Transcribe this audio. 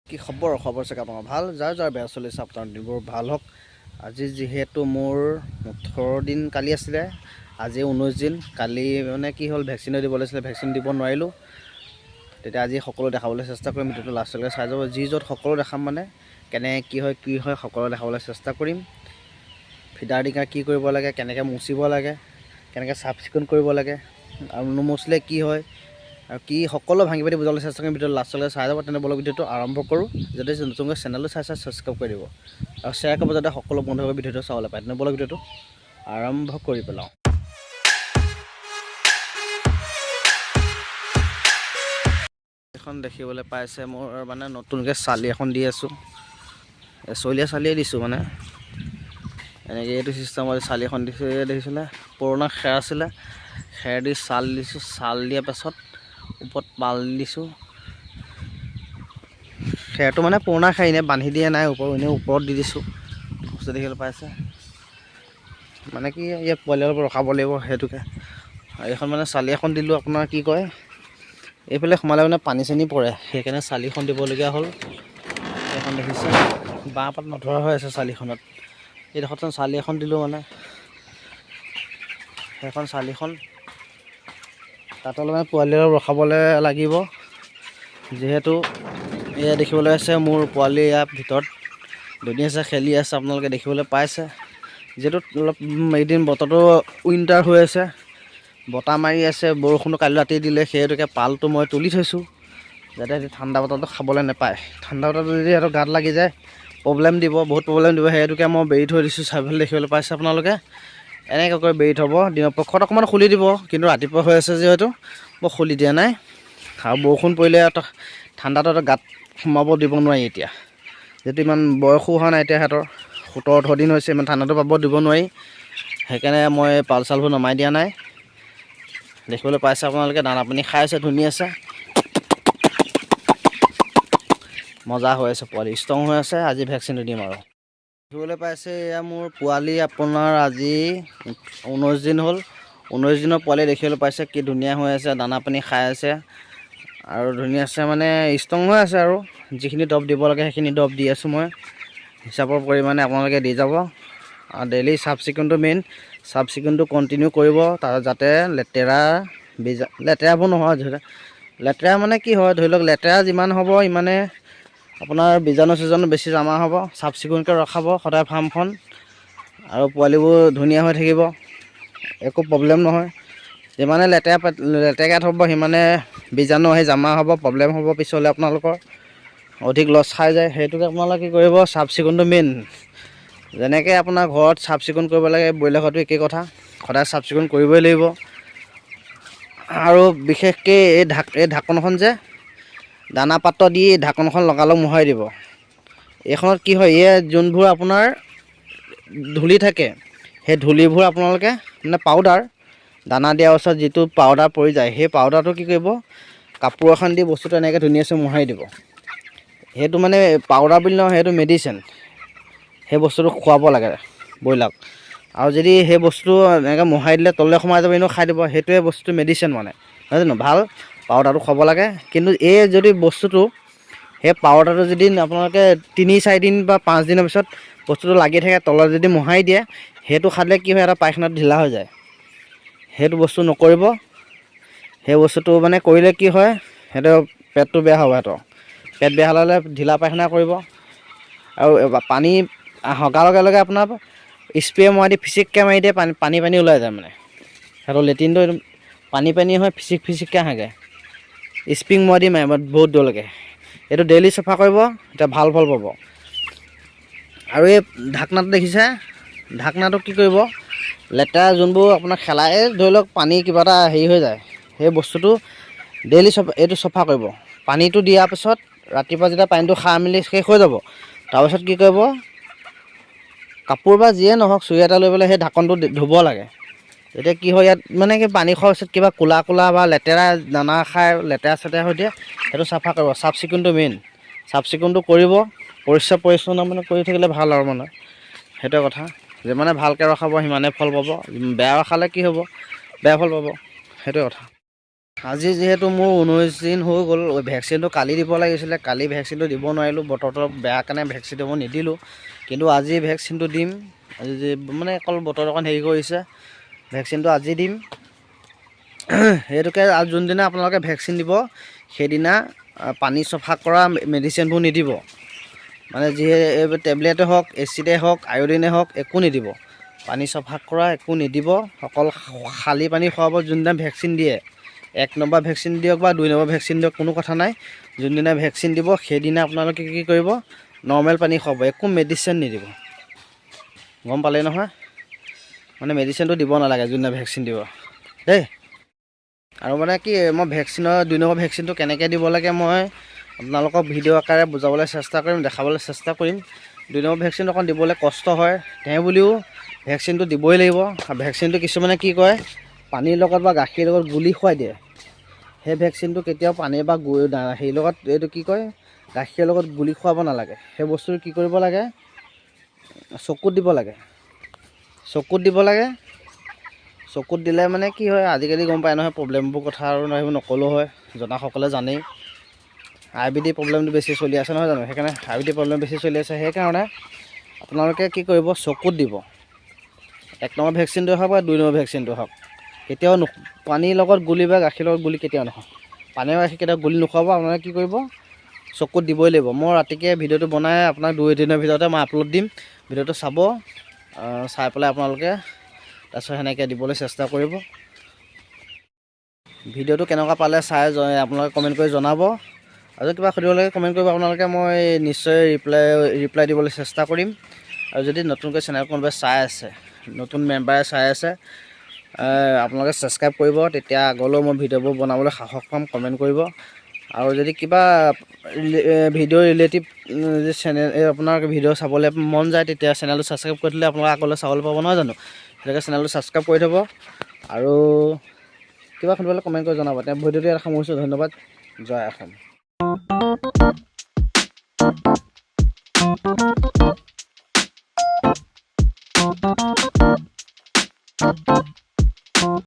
কি খবৰ চাগে আপোনাৰ ভাল যাৰ বেয়া চলিছে আপোনাৰ দিনবোৰ ভাল হওক। আজি যিহেতু মোৰ 18 দিন কালি আছিলে, আজি 19 দিন। কালি মানে কি হ'ল, ভেকচিন দিব লাগিছিলে, ভেকচিন দিব নোৱাৰিলোঁ। তেতিয়া আজি সকলো দেখাবলৈ চেষ্টা কৰিম, ভিডিঅ'টো লাষ্টলৈকে চাই যাব। যি য'ত সকলো দেখাম, মানে কেনে কি হয় সকলো দেখাবলৈ চেষ্টা কৰিম। ফিডাৰ ডিঙাৰ কি কৰিব লাগে, কেনেকৈ মুচিব লাগে, কেনেকৈ চাফ চিকুণ কৰিব লাগে, আৰু নুমুচিলে কি হয়, আৰু কি সকলো ভাঙি পাতি বুজাবলৈ চেষ্টা কৰিম। ভিডিঅ'টো লাষ্টলৈ চাই যাব। তেনে বলক ভিডিঅ'টো আৰম্ভ কৰোঁ। যদি নতুনকৈ চেনেলটো চাই ছাবস্ক্ৰাইব কৰি দিব আৰু শ্বেয়াৰ কৰিব, যাতে সকলো বন্ধুসকলে ভিডিঅ'টো চাবলৈ পায়। তেনে বলক ভিডিঅ'টো আৰম্ভ কৰি পেলাওঁ। এখন দেখিবলৈ পাইছে, মোৰ মানে নতুনকৈ চালি এখন দি আছোঁ। চলীয়া চালিয়ে দিছোঁ, মানে এনেকৈ এইটো চিষ্টেমত চালি এখন দিছোঁ। দেখিছিলে পুৰণা খেৰ আছিলে, খেৰ দি চাল দিছোঁ। চাল দিয়াৰ পাছত ওপৰত পাল দিছোঁ। খেৰটো মানে পুৰণা খেৰ, এনেই বান্ধি দিয়া নাই ওপৰত, এনেই ওপৰত দি দিছোঁ। বস্তু দেখিবলৈ পাইছে, মানে কি ইয়াত পোৱালি অলপ ৰখাব লাগিব, সেইটোকে। আৰু এইখন মানে চালি এখন দিলোঁ। আপোনাৰ কি কয়, এইফালে সোমালে মানে পানী চানী পৰে, সেইকাৰণে চালিখন দিবলগীয়া হ'ল। এইখন দেখিছে, বাঁহ পাত নধৰা হৈ আছে চালিখনত। এইডোখৰত চালি এখন দিলোঁ, মানে সেইখন চালিখন তাত অলপমান পোৱালি অলপ ৰখাবলৈ লাগিব। যিহেতু এয়া দেখিবলৈ আছে, মোৰ পোৱালি ইয়াৰ ভিতৰত ধুনীয়াছে খেলি আছে, আপোনালোকে দেখিবলৈ পাইছে। যিহেতু অলপ এদিন বতৰটো উইণ্টাৰ হৈ আছে, বতাহ মাৰি আছে, বৰষুণটো কালি ৰাতি দিলে, সেইহেতুকে পালটো মই তুলি থৈছোঁ, যাতে ঠাণ্ডা বতৰটো খাবলৈ নাপায়। ঠাণ্ডা বতৰটো যদি সিহঁতৰ গাত লাগি যায়, প্ৰব্লেম দিব, বহুত প্ৰব্লেম দিব। সেইহেতুকে মই বেৰি থৈ দিছোঁ। চাৰিওফালে দেখিবলৈ পাইছে আপোনালোকে, এনেকৈ কৰি বেৰি থ'ব। দিনৰ পক্ষত অকণমান খুলি দিব, কিন্তু ৰাতিপুৱা হৈ আছে যিহেতু মই খুলি দিয়া নাই। আৰু বৰষুণ পৰিলে ঠাণ্ডাটো গাত সোমাব দিব নোৱাৰি এতিয়া, যিহেতু ইমান বয়সো হোৱা নাই এতিয়া সিহঁতৰ, 17-18 দিন হৈছে, ইমান ঠাণ্ডাটো পাব দিব নোৱাৰি। সেইকাৰণে মই পাল চালবোৰ নমাই দিয়া নাই। দেখিবলৈ পাইছে আপোনালোকে, দানা পানী খাই আছে, ধুনীয়া আছে, মজা হৈ আছে, পোৱালি ষ্ট্ৰং হৈ আছে। আজি ভেকচিনটো দিম আৰু। দেখিবলৈ পাইছে, এয়া মোৰ পোৱালি আপোনাৰ আজি 19 দিন হ'ল। 19 দিনৰ পোৱালি দেখিবলৈ পাইছে, কি ধুনীয়া হৈ আছে, দানা পানী খাই আছে, আৰু ধুনীয়া আছে, মানে ষ্ট্ৰং হৈ আছে। আৰু যিখিনি দৰৱ দিব লাগে সেইখিনি দৰৱ দি আছোঁ মই, হিচাপৰ পৰিমাণে আপোনালোকে দি যাব। আৰু ডেইলি চাফ চিকুণটো মেইন, চাফ চিকুণটো কণ্টিনিউ কৰিব, তাৰ যাতে লেতেৰাবোৰ নহয়। লেতেৰা মানে কি হয়, ধৰি লওক লেতেৰা যিমান হ'ব ইমানে আপোনাৰ বীজাণু চিজাণু বেছি জমা হ'ব। চাফ চিকুণকৈ ৰখাব সদায় ফাৰ্মখন, আৰু পোৱালিবোৰ ধুনীয়া হৈ থাকিব, একো প্ৰব্লেম নহয়। যিমানে লেতেৰাকৈ থ'ব, সিমানে বীজাণু আহি জমা হ'ব, প্ৰব্লেম হ'ব পিছলৈ আপোনালোকৰ, অধিক লছ খাই যায়। সেইটোকে আপোনালোকে কি কৰিব, চাফ চিকুণটো মেইন। যেনেকৈ আপোনাৰ ঘৰত চাফ চিকুণ কৰিব লাগে, ব্ৰইলাৰ ঘৰটো একেই কথা, সদায় চাফ চিকুণ কৰিবই লাগিব। আৰু বিশেষকৈ এই ঢাকনখন যে দানা পাত্ৰ দি ঢাকনখন লগালগ মোহাৰি দিব। এইখনত কি হয়, যোনবোৰ আপোনাৰ ধূলি থাকে, সেই ধূলিবোৰ আপোনালোকে মানে পাউডাৰ, দানা দিয়াৰ পাছত যিটো পাউডাৰ পৰি যায়, সেই পাউডাৰটো কি কৰিব, কাপোৰ এখন দি বস্তুটো এনেকৈ ধুনীয়াকৈ মোহাৰি দিব। সেইটো মানে পাউডাৰ বুলি নহয়, সেইটো মেডিচিন। সেই বস্তুটো খুৱাব লাগে ব্ৰইলাৰক। আৰু যদি সেই বস্তুটো এনেকৈ মোহাৰি দিলে তললৈ সোমাই যাব, এনেও খাই দিব, সেইটোৱে বস্তুটো মেডিচিন, মানে নহয় জানো, ভাল পাউডাৰটো খুৱাব লাগে। কিন্তু এই যদি বস্তুটো, সেই পাউডাৰটো যদি আপোনালোকে 3-4 দিন বা 5 দিনৰ পিছত বস্তুটো লাগি থাকে, তলত যদি মোহাৰি দিয়ে, সেইটো খালে কি হয়, এটা পায়খানাত ঢিলা হৈ যায়। সেইটো বস্তু নকৰিব। সেই বস্তুটো মানে কৰিলে কি হয়, সেইটো পেটটো বেয়া হ'ব। সিহঁতৰ পেট বেয়া হ'লে ঢিলা পায়খানা কৰিব। আৰু পানী হগাৰ লগে লগে আপোনাৰ স্প্ৰে মাৰি দি ফিচিককৈ মাৰি দিয়ে, পানী ওলাই যায়। মানে সিহঁতৰ লেট্ৰিনটো পানী হয়, ফিচিককৈ হাগে। স্প্ৰিং মাৰি দি মাৰে বহুত দূৰলৈকে। এইটো ডেইলি চাফা কৰিব, এতিয়া ভাল ফল পাব। আৰু এই ঢাকনাটো দেখিছে, ঢাকনাটো কি কৰিব, লেতেৰা যোনবোৰ আপোনাৰ খেলাই, ধৰি লওক পানী কিবা এটা হেৰি হৈ যায়, সেই বস্তুটো ডেইলি এইটো চফা কৰিব। পানীটো দিয়াৰ পিছত ৰাতিপুৱা যেতিয়া পানীটো খাই মেলি শেষ হৈ যাব, তাৰপিছত কি কৰিব, কাপোৰ বা যিয়ে নহওক, চুৰি এটা লৈ পেলাই সেই ঢাকনটো ধুব লাগে। এতিয়া কি হয়, ইয়াত মানে কি পানী খোৱাৰ পিছত কিবা ক'লা বা লেতেৰা দানা খাই লেতেৰা চেতেৰা হৈ দিয়ে, সেইটো চাফা কৰিব। চাফ চিকুণটো মেইন, চাফ চিকুণটো কৰিব, পৰিষ্কাৰ পৰিচ্ছন্ন মানে কৰি থাকিলে ভাল আৰু, মানে সেইটোৱে কথা। যিমানে ভালকৈ ৰখাব সিমানে ফল পাব, বেয়া ৰখালে কি হ'ব, বেয়া ফল পাব, সেইটোৱে কথা। আজি যিহেতু মোৰ 19 দিন হৈ গ'ল, ভেকচিনটো কালি দিব লাগিছিলে, কালি ভেকচিনটো দিব নোৱাৰিলোঁ, বতৰটো বেয়া কাৰণে ভেকচিন দিব নিদিলোঁ। কিন্তু আজি ভেকচিনটো দিম, আজি মানে অকল বতৰ অকণ হেৰি কৰিছে, ভেকচিনটো আজি দিম। সেইটোকে যোনদিনা আপোনালোকে ভেকচিন দিব সেইদিনা পানী চফা কৰা মেডিচিনবোৰ নিদিব। মানে এইবোৰ টেবলেটে হওক, এচিডে হওক, আয়ডিনে হওক, একো নিদিব। পানী চফা কৰা একো নিদিব, অকল খালী পানী খুৱাব যোনদিনা ভেকচিন দিয়ে। 1 নম্বৰ ভেকচিন দিয়ক বা 2 নম্বৰ ভেকচিন দিয়ক, কোনো কথা নাই। যোনদিনা ভেকচিন দিব সেইদিনা আপোনালোকে কি কৰিব, নৰ্মেল পানী খুৱাব, একো মেডিচিন নিদিব। গম পালে নহয়? মানে মেডিচিনটো দিব নালাগে যোনদিনা ভেকচিন দিব দেই। আৰু মানে কি, মই ভেকচিনৰ 2 নম্বৰ ভেকচিনটো কেনেকৈ দিব লাগে মই আপোনালোকক ভিডিঅ' আকাৰে বুজাবলৈ চেষ্টা কৰিম, দেখাবলৈ চেষ্টা কৰিম। 2 নম্বৰ ভেকচিন অকণ দিবলৈ কষ্ট হয়, তেওঁ বুলিও ভেকচিনটো দিবই লাগিব। আৰু ভেকচিনটো কিছুমানে কি কৰে, পানীৰ লগত বা গাখীৰ লগত গুলি খুৱাই দিয়ে। সেই ভেকচিনটো কেতিয়াও পানী বা হেৰিৰ লগত, এইটো কি কয়, গাখীৰৰ লগত গুলি খুৱাব নালাগে। সেই বস্তুটো কি কৰিব লাগে, চকুত দিব লাগে। চকুত দিব লাগে। চকুত দিলে মানে কি হয়, আজিকালি গম পায় নহয় প্ৰব্লেমবোৰ কথা, আৰু সেইবোৰ নকলেও হয়, জনাসকলে জানেই। IBD প্ৰব্লেমটো বেছি চলি আছে নহয় জানো, সেইকাৰণে IBD প্ৰব্লেম বেছি চলি আছে। সেইকাৰণে আপোনালোকে কি কৰিব, চকুত দিব। 1 নম্বৰ ভেকচিনটো হওক বা 2 নম্বৰ ভেকচিনটো হওক, কেতিয়াও পানীৰ লগত গুলি বা গাখীৰ লগত গুলি কেতিয়াও নহয়। পানী বা গাখীৰ কেতিয়াও গুলি নোখোৱাব। আপোনালোকে কি কৰিব, চকুত দিবই লাগিব। মই ৰাতিকৈ ভিডিঅ'টো বনাই আপোনাক 2 দিনৰ ভিতৰতে মই আপলোড দিম। ভিডিঅ'টো চাব, চাই পেলাই আপোনালোকে তাৰপিছত সেনেকৈ দিবলৈ চেষ্টা কৰিব। ভিডিঅ'টো কেনেকুৱা পালে চাই আপোনালোকে কমেণ্ট কৰি জনাব। আৰু কিবা সুধিব লাগে কমেণ্ট কৰিব আপোনালোকে, মই নিশ্চয় ৰিপ্লাই দিবলৈ চেষ্টা কৰিম। আৰু যদি নতুনকৈ চেনেল কোনোবাই চাই আছে, নতুন মেম্বাৰে চাই আছে, আপোনালোকে ছাবস্ক্ৰাইব কৰিব, তেতিয়া আগলৈও মই ভিডিঅ'বোৰ বনাবলৈ সাহস পাম। কমেণ্ট কৰিব। আৰু যদি কিবা ভিডিঅ' ৰিলেটিভ চেনেল আপোনাৰ ভিডিঅ' চাবলৈ মন যায়, তেতিয়া চেনেলটো ছাবস্ক্ৰাইব কৰি দিলে আপোনালোকে আগলৈ চাবলৈ পাব নহয় জানো। সেইটোকে চেনেলটো ছাবস্ক্ৰাইব কৰি থ'ব। আৰু কিবা সুধিবলৈ কমেণ্ট কৰি জনাব। তেওঁ ভিডিঅ'টো ইয়াত সামৰিছোঁ। ধন্যবাদ। জয় অসম।